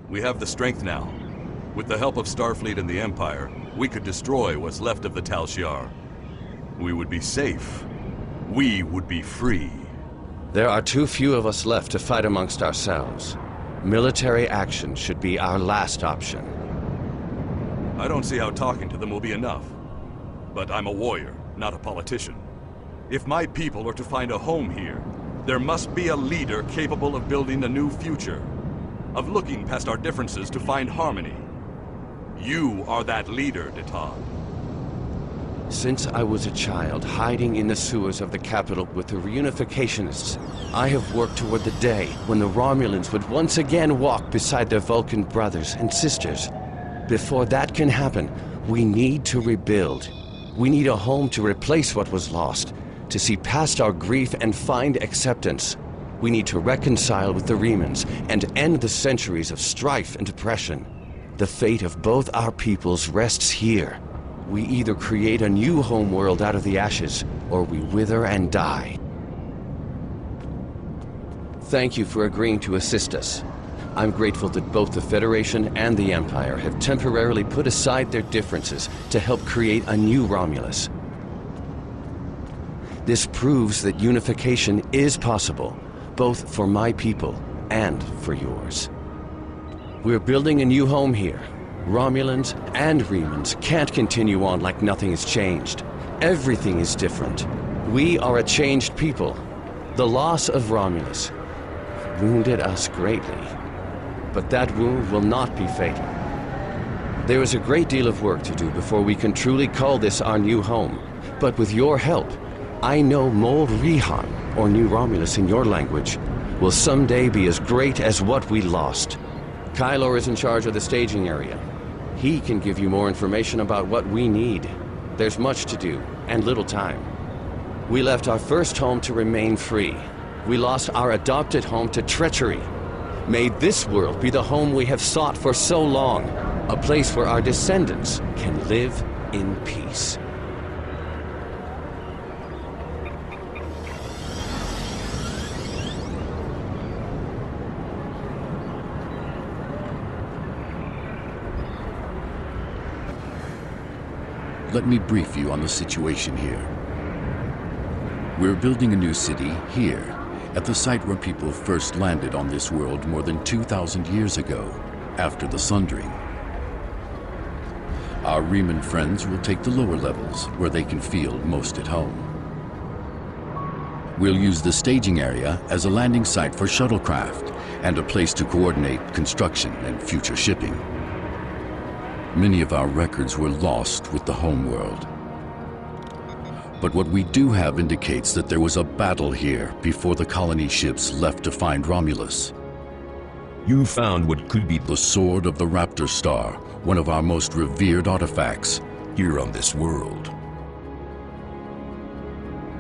We have the strength now. With the help of Starfleet and the Empire, we could destroy what's left of the Tal Shiar. We would be safe. We would be free. There are too few of us left to fight amongst ourselves. Military action should be our last option. I don't see how talking to them will be enough. But I'm a warrior, not a politician. If my people are to find a home here, there must be a leader capable of building a new future, of looking past our differences to find harmony. You are that leader, Detad. Since I was a child, hiding in the sewers of the capital with the reunificationists, I have worked toward the day when the Romulans would once again walk beside their Vulcan brothers and sisters. Before that can happen, we need to rebuild. We need a home to replace what was lost, to see past our grief and find acceptance. We need to reconcile with the Remans and end the centuries of strife and oppression. The fate of both our peoples rests here. We either create a new homeworld out of the ashes, or we wither and die. Thank you for agreeing to assist us. I'm grateful that both the Federation and the Empire have temporarily put aside their differences to help create a new Romulus. This proves that unification is possible, both for my people and for yours. We're building a new home here. Romulans and Remans can't continue on like nothing has changed. Everything is different. We are a changed people. The loss of Romulus wounded us greatly. But that wound will not be fatal. There is a great deal of work to do before we can truly call this our new home. But with your help, I know Mol Rihan, or New Romulus in your language, will someday be as great as what we lost. Kylor is in charge of the staging area. He can give you more information about what we need. There's much to do, and little time. We left our first home to remain free. We lost our adopted home to treachery. May this world be the home we have sought for so long. A place where our descendants can live in peace. Let me brief you on the situation here. We're building a new city here, at the site where people first landed on this world more than 2,000 years ago, after the Sundering. Our Reman friends will take the lower levels, where they can feel most at home. We'll use the staging area as a landing site for shuttlecraft, and a place to coordinate construction and future shipping. Many of our records were lost with the homeworld. But what we do have indicates that there was a battle here before the colony ships left to find Romulus. You found what could be The Sword of the Raptor Star, one of our most revered artifacts. here on this world.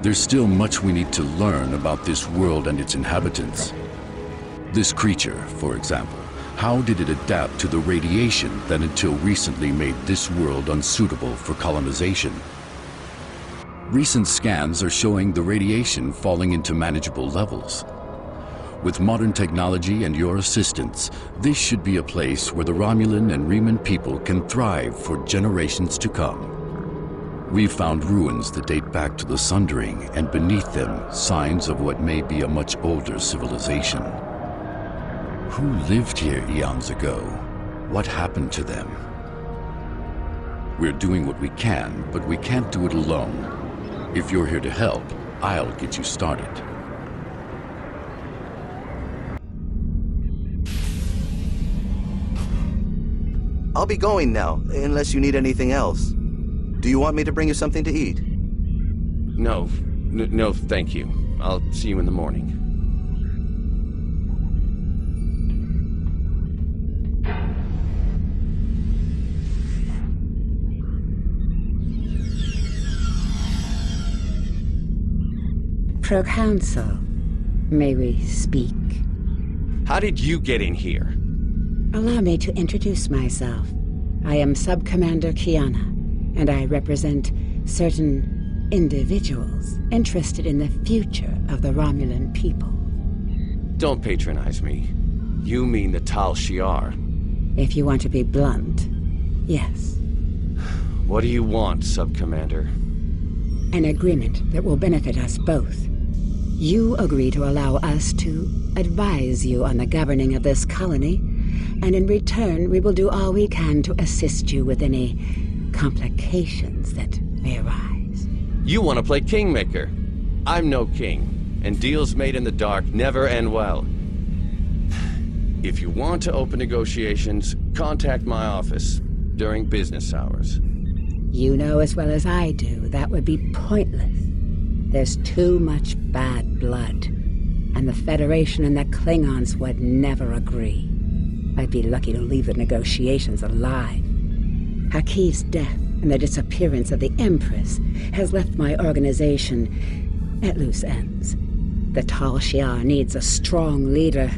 There's still much we need to learn about this world and its inhabitants. This creature, for example. How did it adapt to the radiation that until recently made this world unsuitable for colonization? Recent scans are showing the radiation falling into manageable levels. With modern technology and your assistance, this should be a place where the Romulan and Reman people can thrive for generations to come. We've found ruins that date back to the Sundering, and beneath them, signs of what may be a much older civilization. Who lived here eons ago? What happened to them? We're doing what we can, but we can't do it alone. If you're here to help, I'll get you started. I'll be going now, unless you need anything else. Do you want me to bring you something to eat? No, thank you. I'll see you in the morning. Proconsul, may we speak? How did you get in here? Allow me to introduce myself. I am Sub-Commander Kiana, and I represent certain individuals interested in the future of the Romulan people. Don't patronize me. You mean the Tal Shiar. If you want to be blunt, yes. What do you want, Sub-Commander? An agreement that will benefit us both. You agree to allow us to advise you on the governing of this colony, and in return we will do all we can to assist you with any complications that may arise. You want to play Kingmaker. I'm no king, and deals made in the dark never end well. If you want to open negotiations, contact my office during business hours. You know as well as I do that would be pointless. There's too much bad blood, and the Federation and the Klingons would never agree. I'd be lucky to leave the negotiations alive. Hakiv's death and the disappearance of the Empress has left my organization at loose ends. The Tal Shiar needs a strong leader.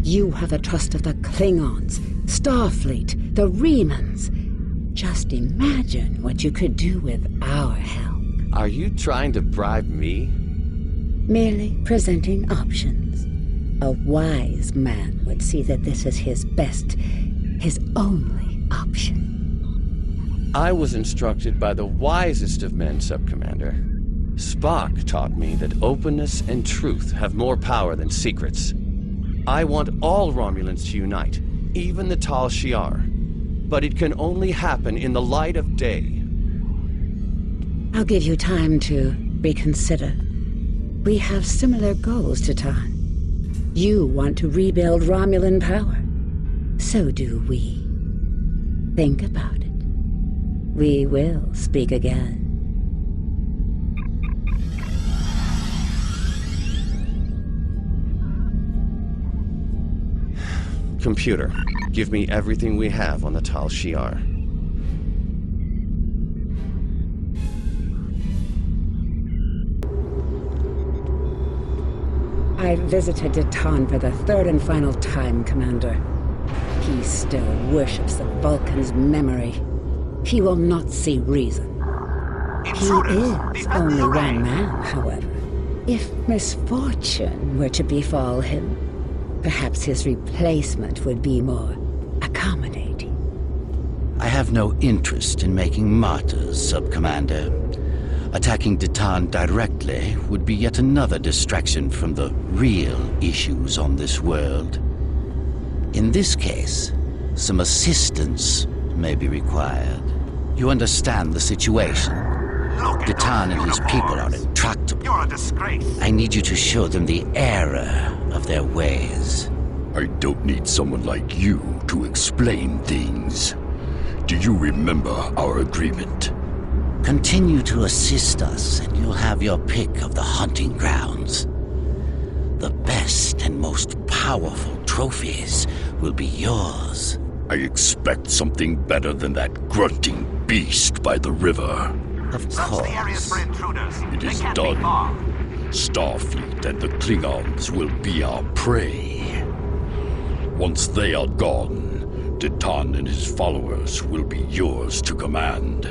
You have the trust of the Klingons, Starfleet, the Remans. Just imagine what you could do with our help. Are you trying to bribe me? Merely presenting options. A wise man would see that this is his best, his only option. I was instructed by the wisest of men, Sub-Commander. Spock taught me that openness and truth have more power than secrets. I want all Romulans to unite, even the Tal Shiar. But it can only happen in the light of day. I'll give you time to reconsider. We have similar goals, Titan. You want to rebuild Romulan power. So do we. Think about it. We will speak again. Computer, give me everything we have on the Tal Shiar. I visited Titan for the third and final time, Commander. He still worships the Vulcan's memory. He will not see reason. He is only one man, however. If misfortune were to befall him, perhaps his replacement would be more accommodating. I have no interest in making martyrs, Sub-Commander. Attacking Titan directly would be yet another distraction from the real issues on this world. In this case, some assistance may be required. You understand the situation. Titan and his people are intractable. You're a disgrace. I need you to show them the error of their ways. I don't need someone like you to explain things. Do you remember our agreement? Continue to assist us, and you'll have your pick of the hunting grounds. The best and most powerful trophies will be yours. I expect something better than that grunting beast by the river. Of Search the areas course. for intruders. It They is can't be done. far. Starfleet and the Klingons will be our prey. Once they are gone, Titan and his followers will be yours to command.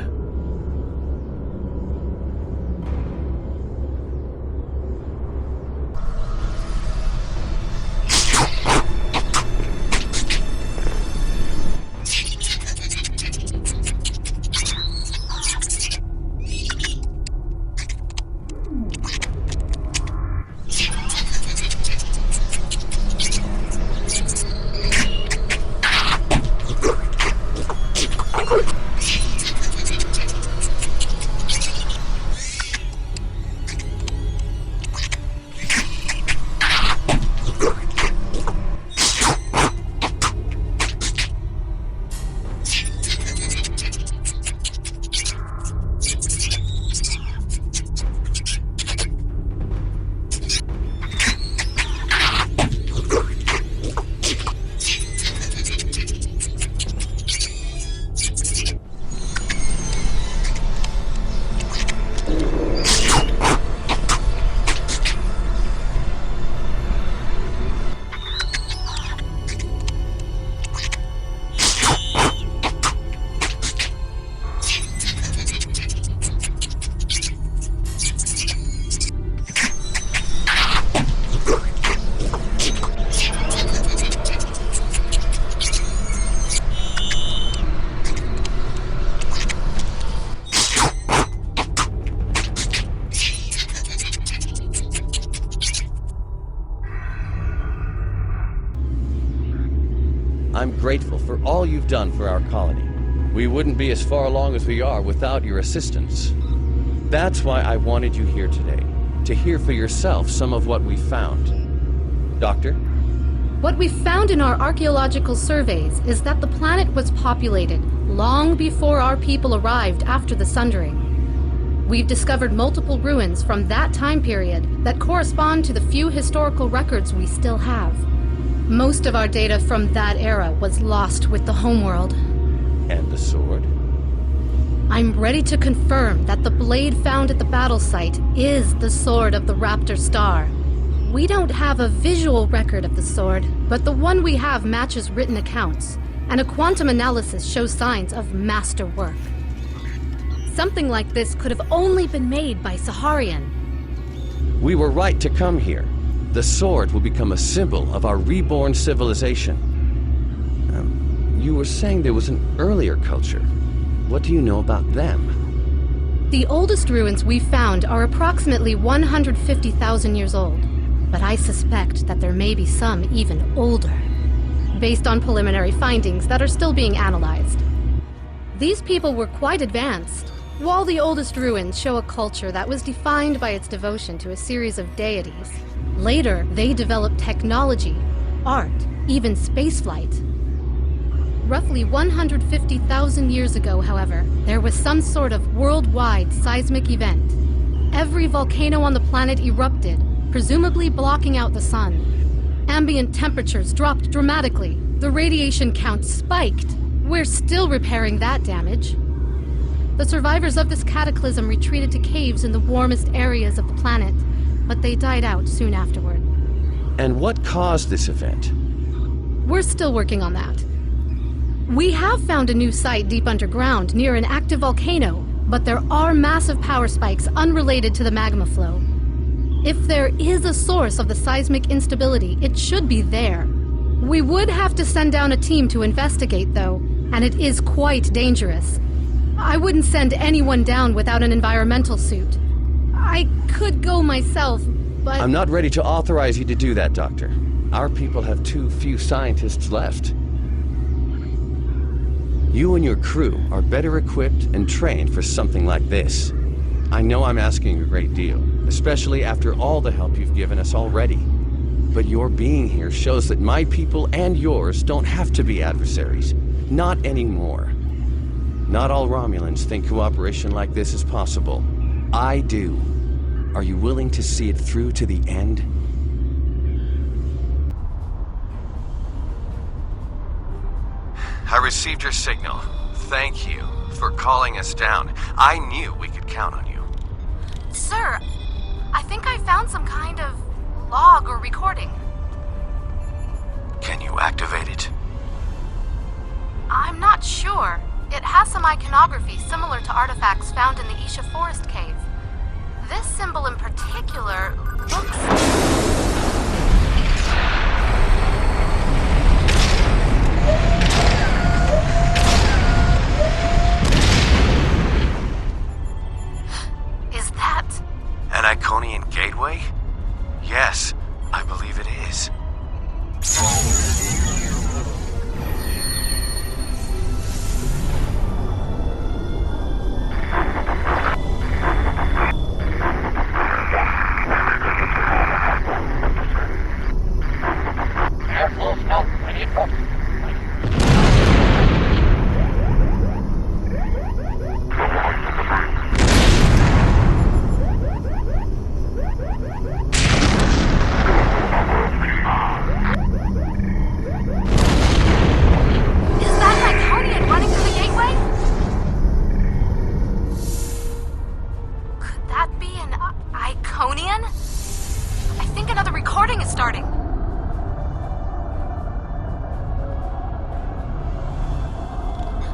I'm grateful for all you've done for our colony. We wouldn't be as far along as we are without your assistance. That's why I wanted you here today, to hear for yourself some of what we found. Doctor? What we found in our archaeological surveys is that the planet was populated long before our people arrived after the Sundering. We've discovered multiple ruins from that time period that correspond to the few historical records we still have. Most of our data from that era was lost with the homeworld. And the sword? I'm ready to confirm that the blade found at the battle site is the sword of the Raptor Star. We don't have a visual record of the sword, but the one we have matches written accounts, and a quantum analysis shows signs of masterwork. Something like this could have only been made by Saharian. We were right to come here. The sword will become a symbol of our reborn civilization. You were saying there was an earlier culture. What do you know about them? The oldest ruins we found are approximately 150,000 years old, but I suspect that there may be some even older, based on preliminary findings that are still being analyzed. These people were quite advanced. While the oldest ruins show a culture that was defined by its devotion to a series of deities, later they developed technology, art, even spaceflight. Roughly 150,000 years ago, however, there was some sort of worldwide seismic event. Every volcano on the planet erupted, presumably blocking out the sun. Ambient temperatures dropped dramatically. The radiation count spiked. We're still repairing that damage. The survivors of this cataclysm retreated to caves in the warmest areas of the planet, but they died out soon afterward. And what caused this event? We're still working on that. We have found a new site deep underground near an active volcano, but there are massive power spikes unrelated to the magma flow. If there is a source of the seismic instability, it should be there. We would have to send down a team to investigate, though, and it is quite dangerous. I wouldn't send anyone down without an environmental suit. I could go myself, but... I'm not ready to authorize you to do that, Doctor. Our people have too few scientists left. You and your crew are better equipped and trained for something like this. I know I'm asking a great deal, especially after all the help you've given us already. But your being here shows that my people and yours don't have to be adversaries. Not anymore. Not all Romulans think cooperation like this is possible. I do. Are you willing to see it through to the end? I received your signal. Thank you for calling us down. I knew we could count on you. Sir, I think I found some kind of log or recording. Can you activate it? I'm not sure. It has some iconography similar to artifacts found in the Isha Forest Cave. This symbol in particular looks... Is that... An Iconian gateway? Yes, I believe it is.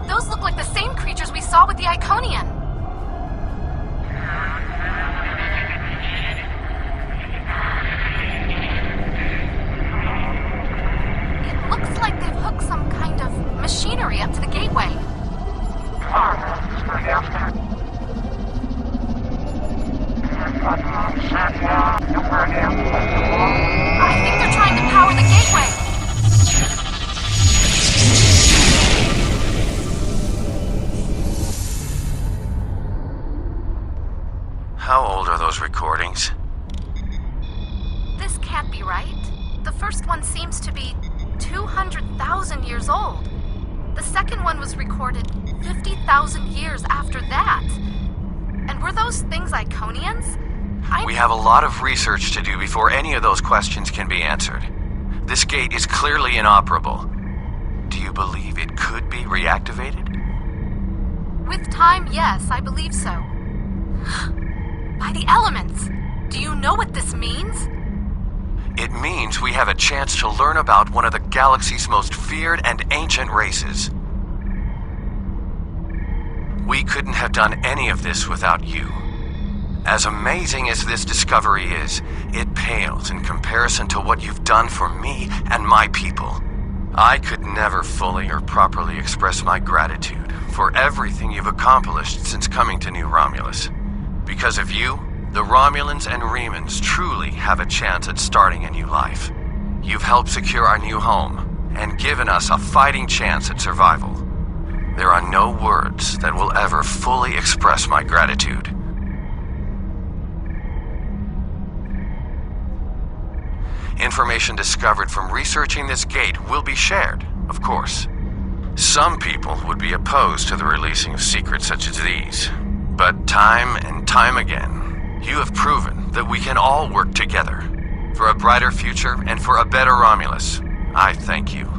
Those look like the same creatures we saw with the Iconian. It looks like they've hooked some kind of machinery up to the gateway. I think they're trying to power the gateway. years old. The second one was recorded 50,000 years after that. And were those things Iconians? We have a lot of research to do before any of those questions can be answered. This gate is clearly inoperable. Do you believe it could be reactivated? With time, yes, I believe so. By the elements! Do you know what this means? It means we have a chance to learn about one of the galaxy's most feared and ancient races. We couldn't have done any of this without you. As amazing as this discovery is, it pales in comparison to what you've done for me and my people. I could never fully or properly express my gratitude for everything you've accomplished since coming to New Romulus. Because of you, the Romulans and Remans truly have a chance at starting a new life. You've helped secure our new home and given us a fighting chance at survival. There are no words that will ever fully express my gratitude. Information discovered from researching this gate will be shared, of course. Some people would be opposed to the releasing of secrets such as these. But time and time again, you have proven that we can all work together for a brighter future and for a better Romulus. I thank you.